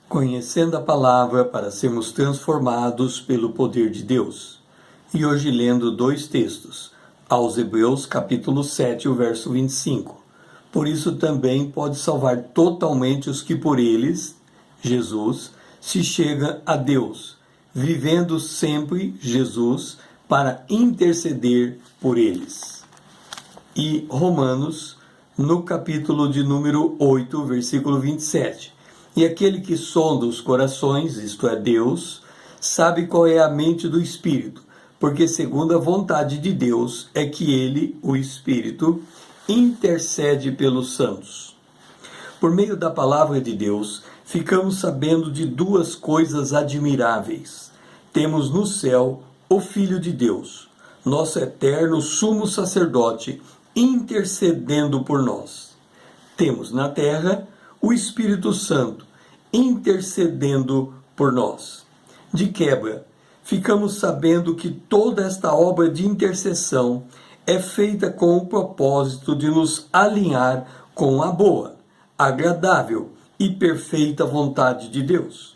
Conhecendo a palavra para sermos transformados pelo poder de Deus. E hoje lendo dois textos, aos Hebreus capítulo 7, o verso 25. Por isso também pode salvar totalmente os que por eles, Jesus, se chega a Deus, vivendo sempre Jesus para interceder por eles. E Romanos, no capítulo de número 8, versículo 27. E aquele que sonda os corações, isto é, Deus, sabe qual é a mente do Espírito, porque segundo a vontade de Deus é que ele, o Espírito, intercede pelos santos. Por meio da palavra de Deus, ficamos sabendo de duas coisas admiráveis. Temos no céu o Filho de Deus, nosso eterno sumo sacerdote, intercedendo por nós. Temos na terra o Espírito Santo, intercedendo por nós. De quebra, ficamos sabendo que toda esta obra de intercessão é feita com o propósito de nos alinhar com a boa, agradável e perfeita vontade de Deus.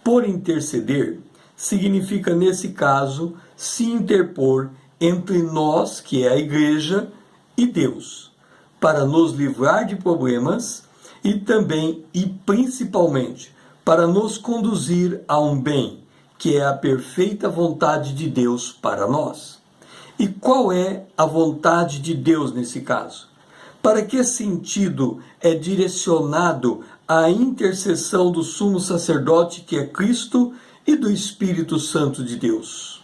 Por interceder, significa nesse caso se interpor entre nós, que é a igreja, e Deus, para nos livrar de problemas e também e principalmente para nos conduzir a um bem, que é a perfeita vontade de Deus para nós. E qual é a vontade de Deus nesse caso? Para que sentido é direcionado a intercessão do sumo sacerdote, que é Cristo, e do Espírito Santo de Deus?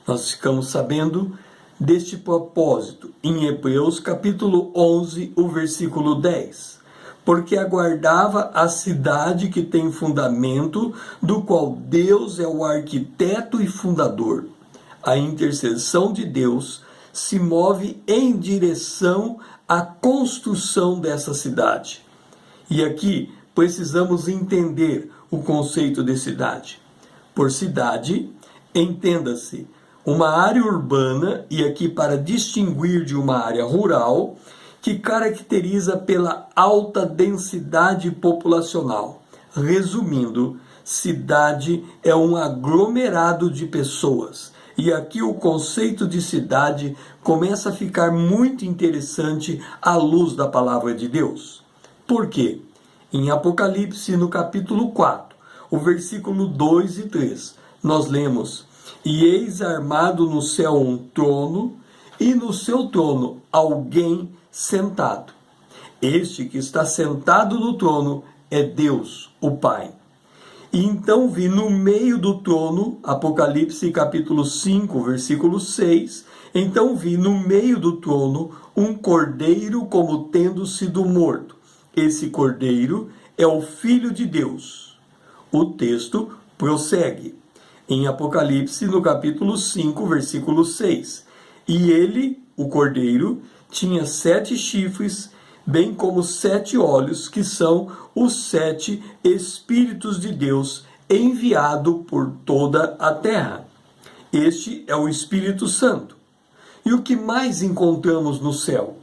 Nós ficamos sabendo deste propósito em Hebreus capítulo 11, o versículo 10. Porque aguardava a cidade que tem fundamento, do qual Deus é o arquiteto e fundador. A intercessão de Deus se move em direção à construção dessa cidade. E aqui precisamos entender o conceito de cidade. Por cidade, entenda-se uma área urbana, e aqui para distinguir de uma área rural, que caracteriza pela alta densidade populacional. Resumindo, cidade é um aglomerado de pessoas. E aqui o conceito de cidade começa a ficar muito interessante à luz da palavra de Deus. Por quê? Em Apocalipse, no capítulo 4, o versículo 2 e 3, nós lemos: E eis armado no céu um trono, e no seu trono alguém sentado. Este que está sentado no trono é Deus, o Pai. E então vi no meio do trono, Apocalipse capítulo 5, versículo 6, então vi no meio do trono um cordeiro como tendo sido morto. Esse cordeiro é o Filho de Deus. O texto prossegue em Apocalipse no capítulo 5, versículo 6. E ele, o cordeiro, tinha 7 chifres, bem como 7 olhos, que são os 7 Espíritos de Deus enviado por toda a terra. Este é o Espírito Santo. E o que mais encontramos no céu?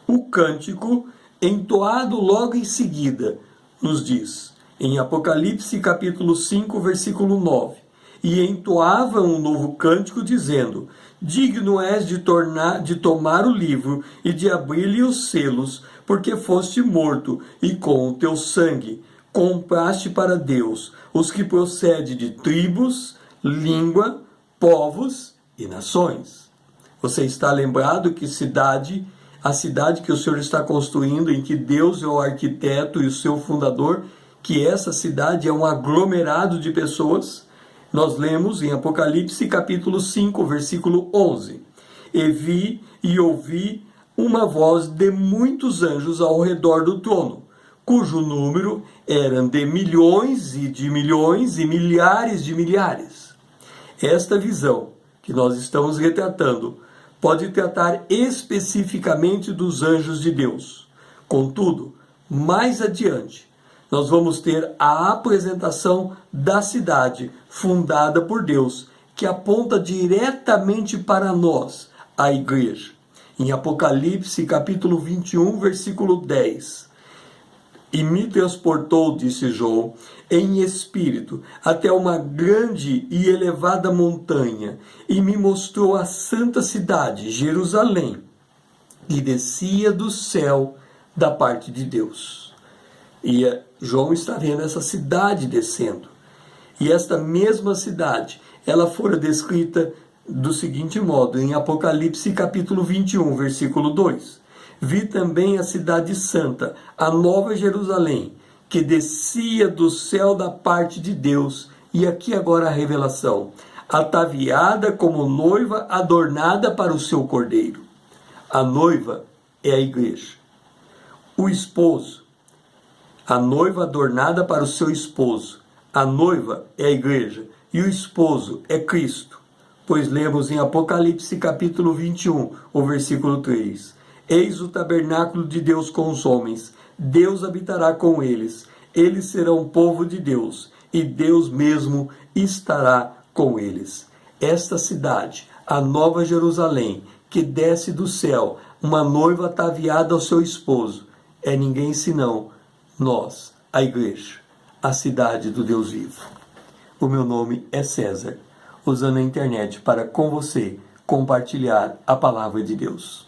O cântico, entoado logo em seguida, nos diz, em Apocalipse capítulo 5, versículo 9, e entoava um novo cântico, dizendo: Digno és de tomar o livro e de abrir-lhe os selos, porque foste morto, e com o teu sangue compraste para Deus os que procedem de tribos, língua, povos e nações. Você está lembrado que a cidade que o Senhor está construindo, em que Deus é o arquiteto e o seu fundador, que essa cidade é um aglomerado de pessoas? Nós lemos em Apocalipse capítulo 5, versículo 11. E vi e ouvi uma voz de muitos anjos ao redor do trono, cujo número eram de milhões e milhares de milhares. Esta visão que nós estamos retratando pode tratar especificamente dos anjos de Deus. Contudo, mais adiante, nós vamos ter a apresentação da cidade fundada por Deus, que aponta diretamente para nós, a igreja. Em Apocalipse, capítulo 21, versículo 10. E me transportou, disse João, em espírito, até uma grande e elevada montanha, e me mostrou a santa cidade, Jerusalém, que descia do céu da parte de Deus. E João está vendo essa cidade descendo. E esta mesma cidade, ela fora descrita do seguinte modo, em Apocalipse capítulo 21, versículo 2. Vi também a cidade santa, a nova Jerusalém, que descia do céu da parte de Deus. E aqui agora a revelação. Ataviada como noiva adornada para o seu cordeiro. A noiva é a igreja. O esposo, a noiva adornada para o seu esposo. A noiva é a igreja e o esposo é Cristo. Pois lemos em Apocalipse capítulo 21, o versículo 3. Eis o tabernáculo de Deus com os homens. Deus habitará com eles. Eles serão povo de Deus e Deus mesmo estará com eles. Esta cidade, a nova Jerusalém, que desce do céu, uma noiva ataviada ao seu esposo, é ninguém senão nós, a igreja, a cidade do Deus vivo. O meu nome é César, usando a internet para com você compartilhar a palavra de Deus.